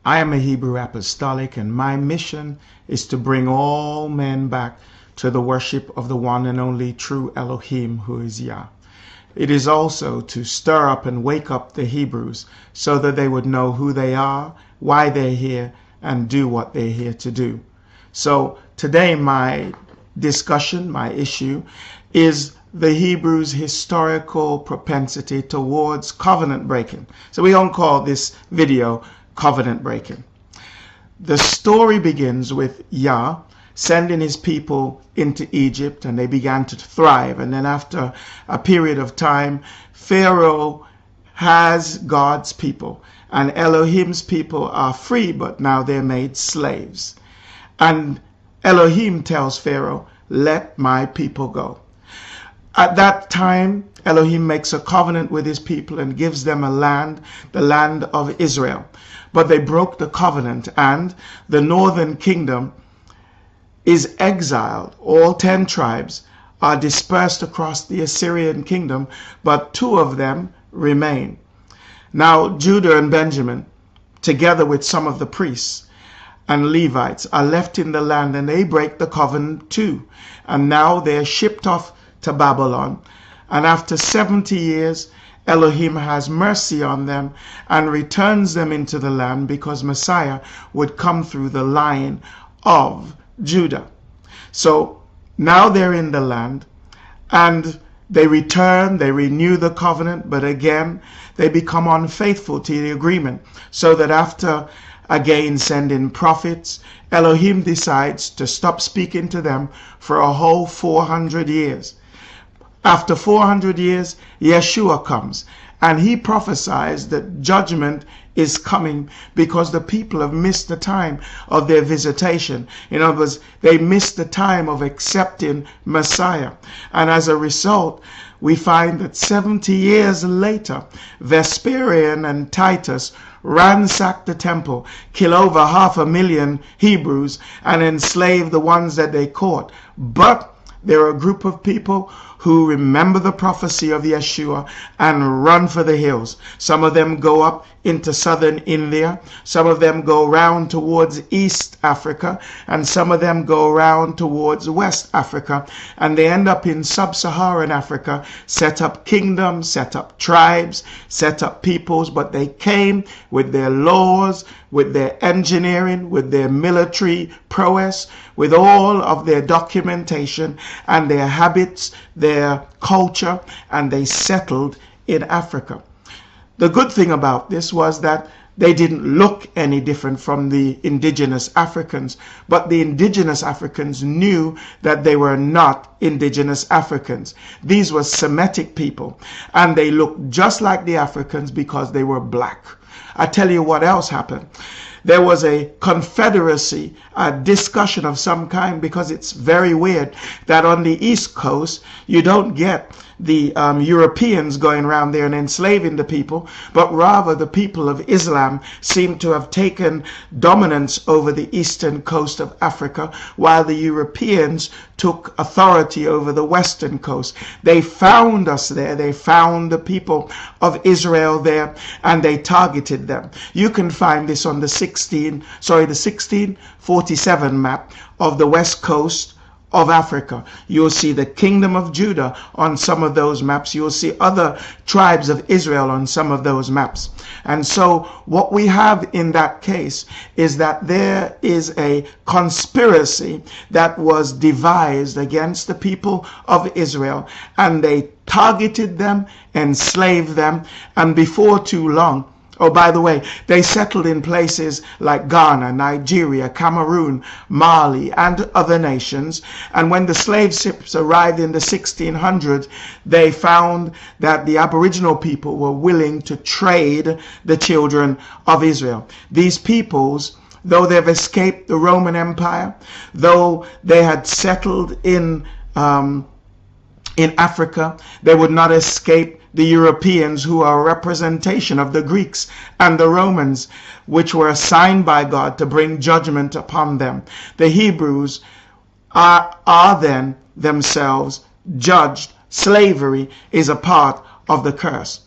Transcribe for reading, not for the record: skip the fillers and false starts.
I am a Hebrew apostolic, and my mission is to bring all men back to the worship of the one and only true Elohim, who is Yah. It is also to stir up and wake up the Hebrews so that they would know who they are, why they're here, and do what they're here to do. So today my discussion, my issue, is the Hebrews' historical propensity towards covenant breaking. So we don't call this video covenant breaking. The story begins with Yah sending his people into Egypt, and they began to thrive. And then after a period of time, Pharaoh has God's people, and Elohim's people are free, but now they're made slaves. And Elohim tells Pharaoh, "Let my people go." At that time, Elohim makes a covenant with his people and gives them a land, the land of Israel. But they broke the covenant, and the northern kingdom is exiled. All 10 tribes are dispersed across the Assyrian kingdom, but 2 of them remain. Now Judah and Benjamin, together with some of the priests and Levites, are left in the land, and they break the covenant too. And now they're shipped off to Babylon. And after 70 years, Elohim has mercy on them and returns them into the land, because Messiah would come through the line of Judah. So now they're in the land, and they return, they renew the covenant, but again they become unfaithful to the agreement, so that after again sending prophets, Elohim decides to stop speaking to them for a whole 400 years. After 400 years, Yeshua comes, and he prophesies that judgment is coming because the people have missed the time of their visitation. In other words, they missed the time of accepting Messiah. And as a result, we find that 70 years later, Vespasian and Titus ransacked the temple, kill over 500,000 Hebrews, and enslave the ones that they caught. But there are a group of people who remember the prophecy of Yeshua and run for the hills. Some of them go up into southern India, some of them go round towards East Africa, and some of them go round towards West Africa, and they end up in sub-Saharan Africa, set up kingdoms, set up tribes, set up peoples. But they came with their laws, with their engineering, with their military prowess, with all of their documentation and their habits, their culture, and they settled in Africa. The good thing about this was that they didn't look any different from the indigenous Africans, but the indigenous Africans knew that they were not indigenous Africans. These were Semitic people, and they looked just like the Africans because they were black. I tell you what else happened. There was a confederacy, a discussion of some kind, because it's very weird that on the East Coast you don't get the Europeans going around there and enslaving the people, but rather the people of Islam seem to have taken dominance over the eastern coast of Africa, while the Europeans took authority over the western coast. They found us there, they found the people of Israel there, and they targeted them. You can find this on the 1647 map of the west coast of Africa. You'll see the kingdom of Judah on some of those maps. You'll see other tribes of Israel on some of those maps. And so what we have in that case is that there is a conspiracy that was devised against the people of Israel, and they targeted them, enslaved them, and before too long, oh, by the way, they settled in places like Ghana, Nigeria, Cameroon, Mali, and other nations. And when the slave ships arrived in the 1600s, they found that the Aboriginal people were willing to trade the children of Israel. These peoples, though they've escaped the Roman Empire, though they had settled in Africa, they would not escape the Europeans, who are a representation of the Greeks and the Romans, which were assigned by God to bring judgment upon them. The Hebrews are then themselves judged. Slavery is a part of the curse.